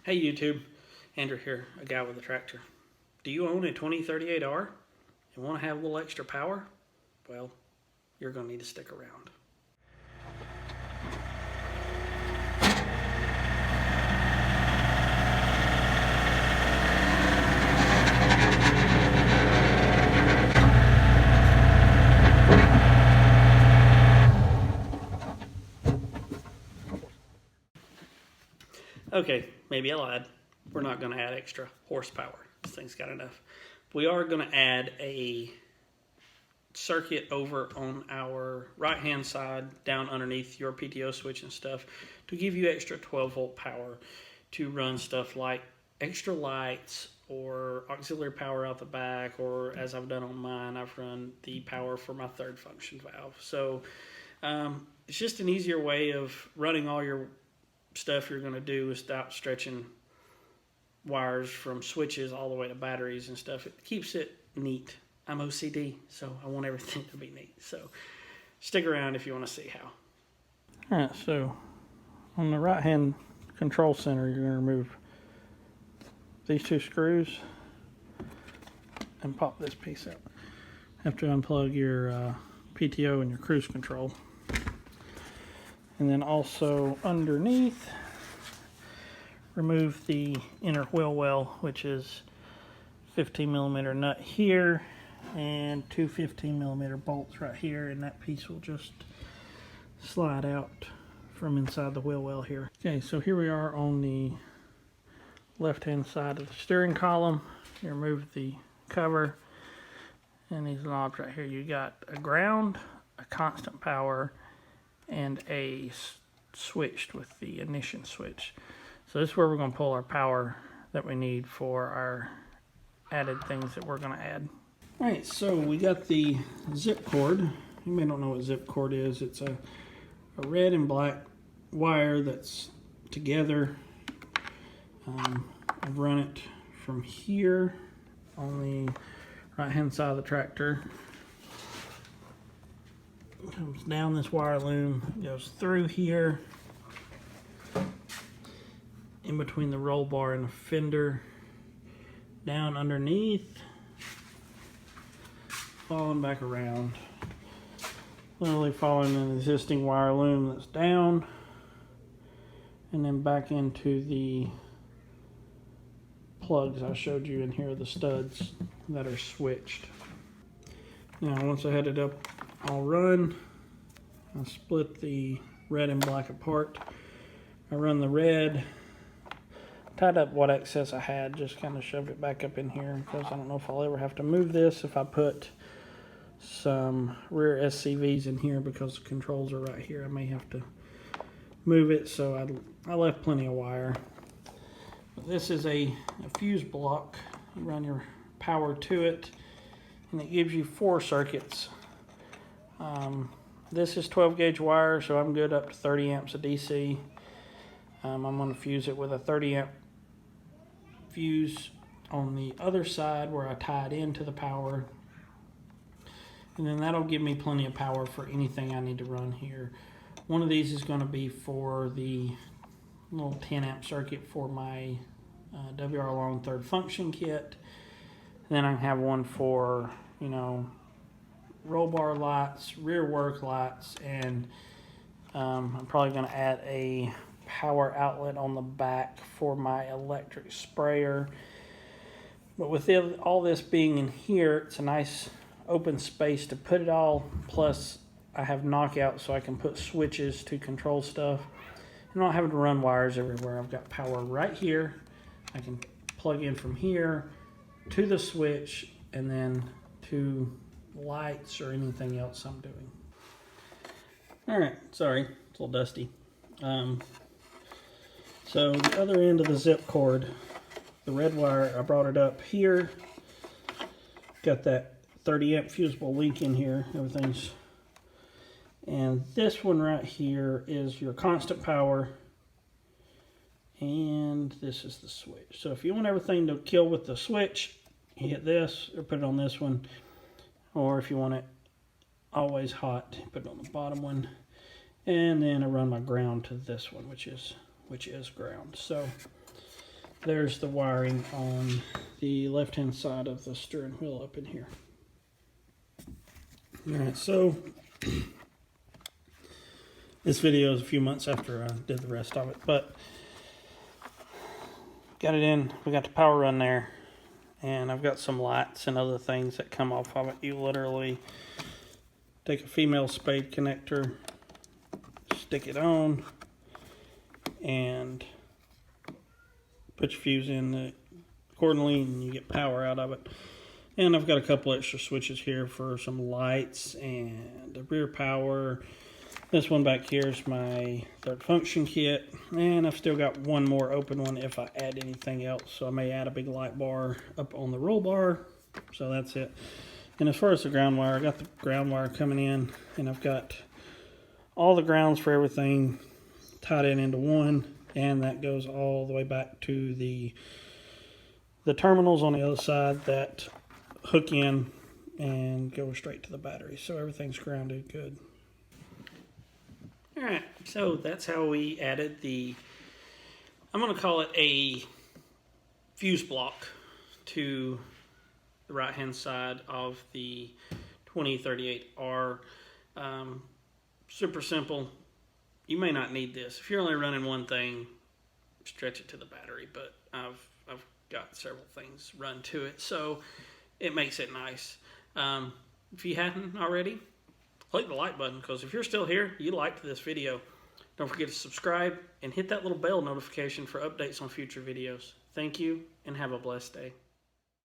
Hey YouTube, Andrew here, a guy with a tractor. Do you own a 2038R and want to have a little extra power? Well, you're going to need to stick around. Okay, maybe I lied. We're not going to add extra horsepower. This thing's got enough. We are going to add a circuit over on our right hand side down underneath your PTO switch and stuff to give you extra 12 volt power to run stuff like extra lights or auxiliary power out the back, or as I've done on mine, I've run the power for my third function valve. So it's just an easier way of running all your stuff you're going to do without stretching wires from switches all the way to batteries and stuff. It keeps it neat. I'm OCD, so I want everything to be neat. So stick around if you want to see how. All right, so on the right hand control center, you're going to remove these two screws and pop this piece out. Have to unplug your PTO and your cruise control. And then also underneath, remove the inner wheel well, which is 15 millimeter nut here and two 15 millimeter bolts right here, and that piece will just slide out from inside the wheel well here. Okay, so here we are on the left hand side of the steering column. You remove the cover and these knobs right here. You got a ground, a constant power, and a switched with the ignition switch. So this is where we're going to pull our power that we need for our added things that we're going to add. Alright, so we got the zip cord. You may not know what zip cord is. It's a red and black wire that's together. I've run it from here on the right hand side of the tractor. It comes down this wire loom, goes through here, in between the roll bar and the fender, down underneath, falling back around, literally following an existing wire loom that's down, and then back into the plugs I showed you in here, the studs that are switched. Now once I had it up all run, I split the red and black apart. I run the red, tied up what excess I had, just kind of shoved it back up in here because I don't know if I'll ever have to move this if I put some rear SCVs in here, because the controls are right here. I may have to move it, so I left plenty of wire. But this is a fuse block. You run your power to it, and it gives you 4 circuits. This is 12 gauge wire, so I'm good up to 30 amps of DC. I'm going to fuse it with a 30 amp fuse on the other side where I tie it into the power. And then that'll give me plenty of power for anything I need to run here. One of these is going to be for the little 10 amp circuit for my WR Long third function kit. And then I have one for, you know, roll bar lights, rear work lights, and I'm probably going to add a power outlet on the back for my electric sprayer. But with all this being in here, it's a nice open space to put it all. Plus I have knockout so I can put switches to control stuff. I'm not having to run wires everywhere. I've got power right here. I can plug in from here to the switch and then to lights or anything else I'm doing. Alright, sorry, it's a little dusty. So the other end of the zip cord, the red wire, I brought it up here. Got that 30 amp fusible link in here, everything's. And this one right here is your constant power. And this is the switch. So if you want everything to kill with the switch, you hit this or put it on this one. Or if you want it always hot, put it on the bottom one. And then I run my ground to this one, which is ground. So there's the wiring on the left-hand side of the steering wheel up in here. Alright, so this video is a few months after I did the rest of it, but got it in. We got the power run there, and I've got some lights and other things that come off of it. You literally take a female spade connector, stick it on, and put your fuse in accordingly, and you get power out of it. And I've got a couple extra switches here for some lights and a rear power. This one back here is my third function kit, and I've still got one more open one if I add anything else. So I may add a big light bar up on the roll bar. So that's it. And as far as the ground wire, I got the ground wire coming in, and I've got all the grounds for everything tied in into one, and that goes all the way back to the terminals on the other side that hook in and go straight to the battery. So everything's grounded good. Alright, so that's how we added I'm going to call it a fuse block to the right hand side of the 2038R. Super simple. You may not need this. If you're only running one thing, stretch it to the battery, but I've got several things run to it, so it makes it nice. If you hadn't already, click the like button, because if you're still here, you liked this video. Don't forget to subscribe and hit that little bell notification for updates on future videos. Thank you, and have a blessed day.